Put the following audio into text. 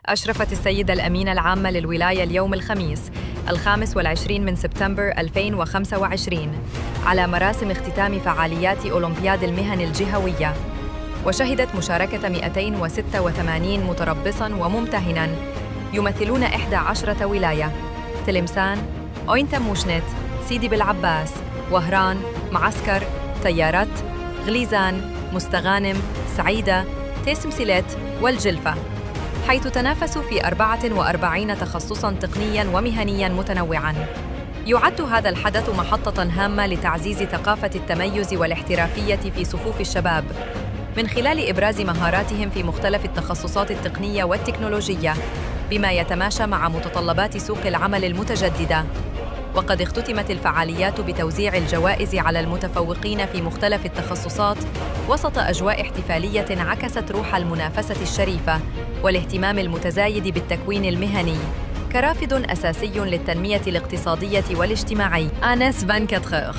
أشرفت السيدة الأمينة العامة للولاية اليوم الخميس 25 من سبتمبر 2025 على مراسم اختتام فعاليات أولمبياد المهن الجهوية، وشهدت مشاركة 286 متربصاً وممتهناً يمثلون 11 ولاية: تلمسان، أوينتا موشنت، سيدي بالعباس، وهران، معسكر، تيارات، غليزان، مستغانم، سعيدة، تيسمسلت والجلفة، حيث تنافسوا في 44 تخصصاً تقنياً ومهنياً متنوعاً. يعد هذا الحدث محطة هامة لتعزيز ثقافة التميز والاحترافية في صفوف الشباب، من خلال إبراز مهاراتهم في مختلف التخصصات التقنية والتكنولوجية، بما يتماشى مع متطلبات سوق العمل المتجددة. وقد اختتمت الفعاليات بتوزيع الجوائز على المتفوقين في مختلف التخصصات وسط أجواء احتفالية عكست روح المنافسة الشريفة والاهتمام المتزايد بالتكوين المهني كرافد أساسي للتنمية الاقتصادية والاجتماعي. آنس 24